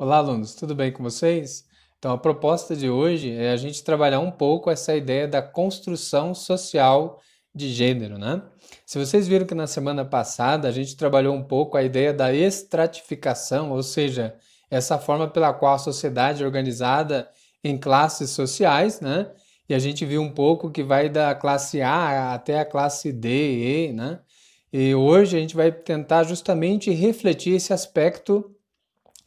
Olá, alunos, tudo bem com vocês? Então, a proposta de hoje é a gente trabalhar um pouco essa ideia da construção social de gênero, né? Se vocês viram que na semana passada a gente trabalhou um pouco a ideia da estratificação, ou seja, essa forma pela qual a sociedade é organizada em classes sociais, né? E a gente viu um pouco que vai da classe A até a classe D, E, né? E hoje a gente vai tentar justamente refletir esse aspecto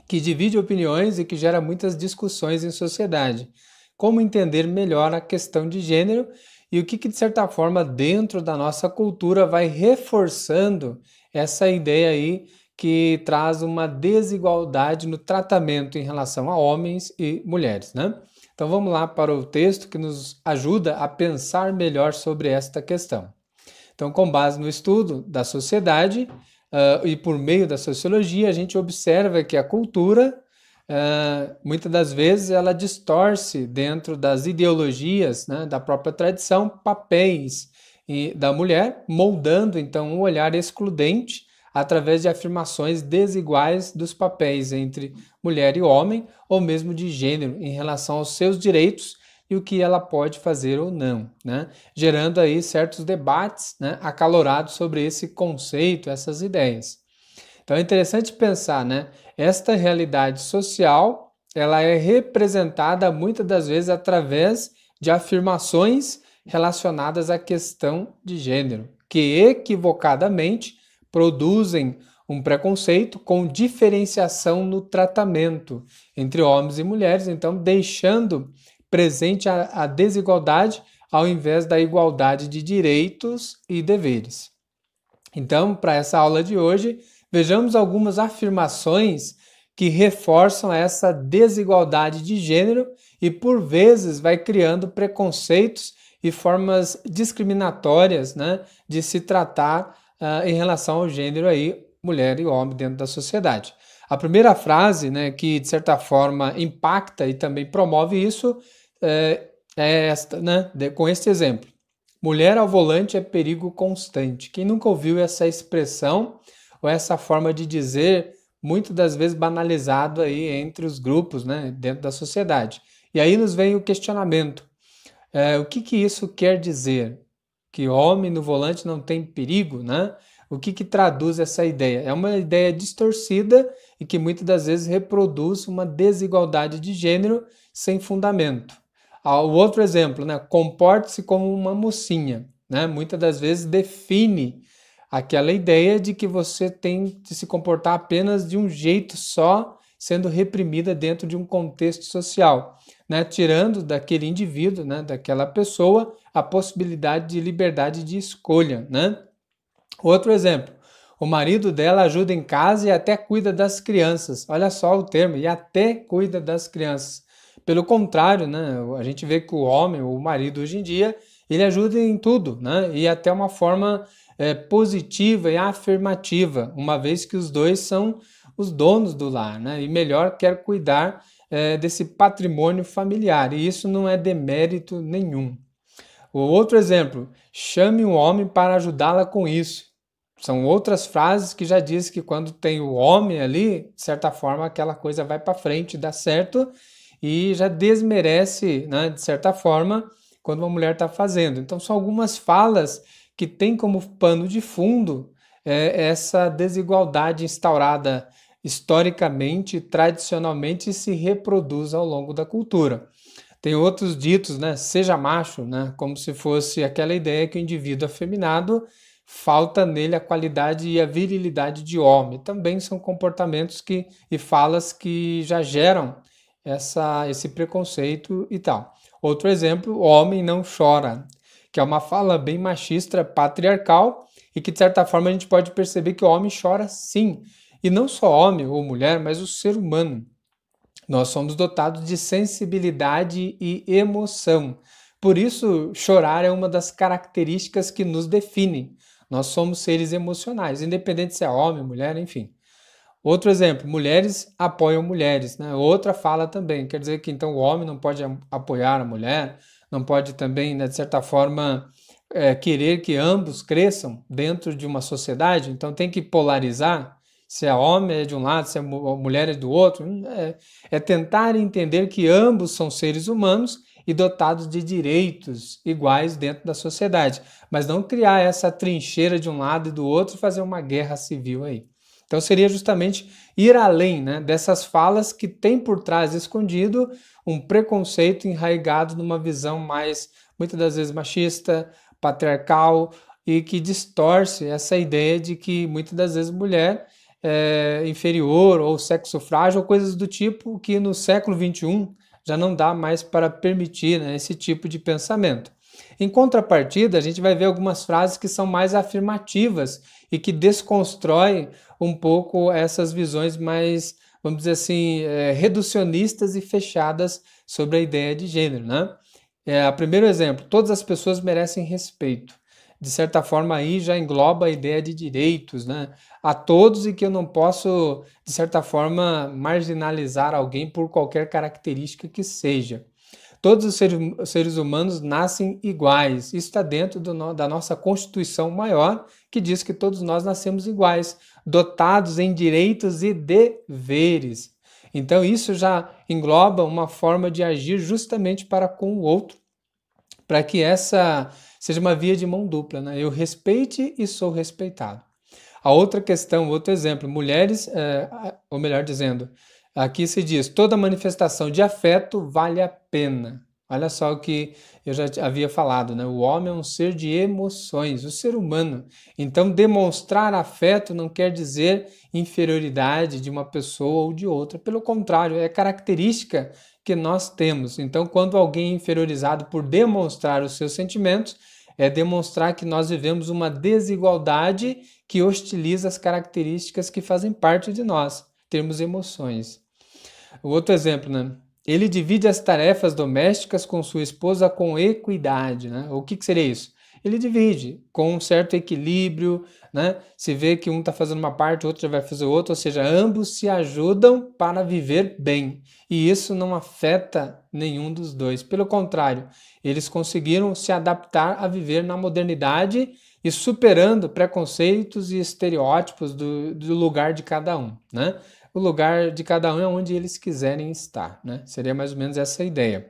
que divide opiniões e que gera muitas discussões em sociedade. Como entender melhor a questão de gênero e o que de certa forma, dentro da nossa cultura, vai reforçando essa ideia aí que traz uma desigualdade no tratamento em relação a homens e mulheres, né? Então vamos lá para o texto que nos ajuda a pensar melhor sobre esta questão. Então, com base no estudo da sociedade e por meio da sociologia, a gente observa que a cultura, muitas das vezes, ela distorce dentro das ideologias, né, da própria tradição, papéis da mulher, moldando então um olhar excludente através de afirmações desiguais dos papéis entre mulher e homem, ou mesmo de gênero, em relação aos seus direitos e o que ela pode fazer ou não, né? Gerando aí certos debates, né, acalorados sobre esse conceito, essas ideias. Então é interessante pensar, né? Esta realidade social, ela é representada muitas das vezes através de afirmações relacionadas à questão de gênero, que equivocadamente produzem um preconceito com diferenciação no tratamento entre homens e mulheres, então deixando presente a desigualdade ao invés da igualdade de direitos e deveres. Então, para essa aula de hoje, vejamos algumas afirmações que reforçam essa desigualdade de gênero e, por vezes, vai criando preconceitos e formas discriminatórias, né, de se tratar em relação ao gênero aí, mulher e homem dentro da sociedade. A primeira frase, né, que de certa forma impacta e também promove isso é esta, né, com este exemplo. Mulher ao volante é perigo constante. Quem nunca ouviu essa expressão ou essa forma de dizer, muitas das vezes banalizado aí entre os grupos, né, dentro da sociedade. E aí nos vem o questionamento. O que isso quer dizer? Que homem no volante não tem perigo, né? O que traduz essa ideia? É uma ideia distorcida e que muitas das vezes reproduz uma desigualdade de gênero sem fundamento. O outro exemplo, né? Comporte-se como uma mocinha, né? Muitas das vezes define aquela ideia de que você tem de se comportar apenas de um jeito só, sendo reprimida dentro de um contexto social, né? Tirando daquele indivíduo, né? Daquela pessoa, a possibilidade de liberdade de escolha, né? Outro exemplo, o marido dela ajuda em casa e até cuida das crianças. Olha só o termo, e até cuida das crianças. Pelo contrário, né, a gente vê que o homem, o marido hoje em dia, ele ajuda em tudo, né, e até uma forma positiva e afirmativa, uma vez que os dois são os donos do lar, né, e melhor quer cuidar desse patrimônio familiar, e isso não é demérito nenhum. O outro exemplo, chame um homem para ajudá-la com isso. São outras frases que já diz que quando tem o homem ali, de certa forma, aquela coisa vai para frente, dá certo, e já desmerece, né, de certa forma, quando uma mulher está fazendo. Então, são algumas falas que têm como pano de fundo essa desigualdade instaurada historicamente, tradicionalmente, e se reproduz ao longo da cultura. Tem outros ditos, né? Seja macho, né? Como se fosse aquela ideia que o indivíduo afeminado falta nele a qualidade e a virilidade de homem. Também são comportamentos e falas que já geram esse preconceito e tal. Outro exemplo, o homem não chora, que é uma fala bem machista, patriarcal, e que de certa forma a gente pode perceber que o homem chora sim. E não só homem ou mulher, mas o ser humano. Nós somos dotados de sensibilidade e emoção. Por isso, chorar é uma das características que nos define. Nós somos seres emocionais, independente se é homem, mulher, enfim. Outro exemplo, mulheres apoiam mulheres, né? Outra fala também, quer dizer que então o homem não pode apoiar a mulher, não pode também, né, de certa forma, querer que ambos cresçam dentro de uma sociedade, então tem que polarizar. se é homem é de um lado, se é mulher é do outro. É tentar entender que ambos são seres humanos e dotados de direitos iguais dentro da sociedade, mas não criar essa trincheira de um lado e do outro e fazer uma guerra civil aí. Então seria justamente ir além, né, dessas falas que tem por trás escondido um preconceito enraizado numa visão mais, muitas das vezes, machista, patriarcal e que distorce essa ideia de que muitas das vezes mulher é inferior ou sexo frágil ou coisas do tipo que no século XXI já não dá mais para permitir, né, esse tipo de pensamento. Em contrapartida, a gente vai ver algumas frases que são mais afirmativas e que desconstroem um pouco essas visões mais, vamos dizer assim, reducionistas e fechadas sobre a ideia de gênero, né? Primeiro exemplo, todas as pessoas merecem respeito. De certa forma, aí já engloba a ideia de direitos, né? A todos e que eu não posso, de certa forma, marginalizar alguém por qualquer característica que seja. Todos os seres humanos nascem iguais. Isso está dentro da nossa Constituição maior, que diz que todos nós nascemos iguais, dotados em direitos e deveres. Então, isso já engloba uma forma de agir justamente para com o outro, para que essa seja uma via de mão dupla, né? Eu respeite e sou respeitado. A outra questão, outro exemplo, mulheres, ou melhor dizendo, aqui se diz, toda manifestação de afeto vale a pena. Olha só o que eu já havia falado, né? O homem é um ser de emoções, o ser humano. Então, demonstrar afeto não quer dizer inferioridade de uma pessoa ou de outra. Pelo contrário, é característica que nós temos. Então, quando alguém é inferiorizado por demonstrar os seus sentimentos, é demonstrar que nós vivemos uma desigualdade que hostiliza as características que fazem parte de nós, termos emoções. O outro exemplo, né? Ele divide as tarefas domésticas com sua esposa com equidade, né? O que seria isso? Ele divide com um certo equilíbrio, né? Se vê que um está fazendo uma parte, o outro já vai fazer outra, ou seja, ambos se ajudam para viver bem. E isso não afeta nenhum dos dois. Pelo contrário, eles conseguiram se adaptar a viver na modernidade e superando preconceitos e estereótipos do lugar de cada um, né? O lugar de cada um é onde eles quiserem estar, né? Seria mais ou menos essa a ideia.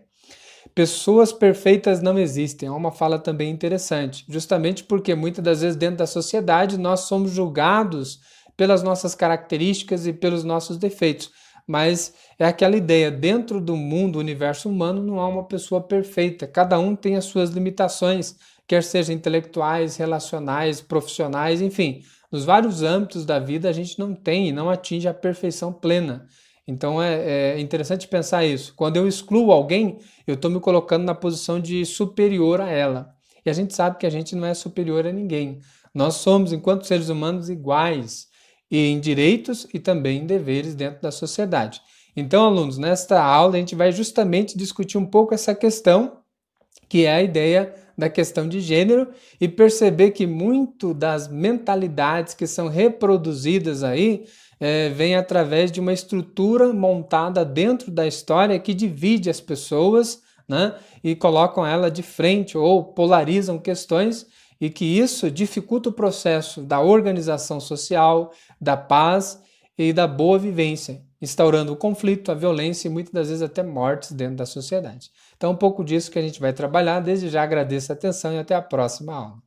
Pessoas perfeitas não existem, é uma fala também interessante, justamente porque muitas das vezes dentro da sociedade nós somos julgados pelas nossas características e pelos nossos defeitos, mas é aquela ideia, dentro do mundo, universo humano, não há uma pessoa perfeita, cada um tem as suas limitações, quer sejam intelectuais, relacionais, profissionais, enfim, nos vários âmbitos da vida a gente não tem e não atinge a perfeição plena. Então é interessante pensar isso. Quando eu excluo alguém, eu estou me colocando na posição de superior a ela. E a gente sabe que a gente não é superior a ninguém. Nós somos, enquanto seres humanos, iguais em direitos e também em deveres dentro da sociedade. Então, alunos, nesta aula a gente vai justamente discutir um pouco essa questão, que é a ideia da questão de gênero, e perceber que muito das mentalidades que são reproduzidas aí vem através de uma estrutura montada dentro da história que divide as pessoas, né, e colocam ela de frente ou polarizam questões e que isso dificulta o processo da organização social, da paz e da boa vivência, instaurando o conflito, a violência e muitas das vezes até mortes dentro da sociedade. Então, um pouco disso que a gente vai trabalhar. Desde já agradeço a atenção e até a próxima aula.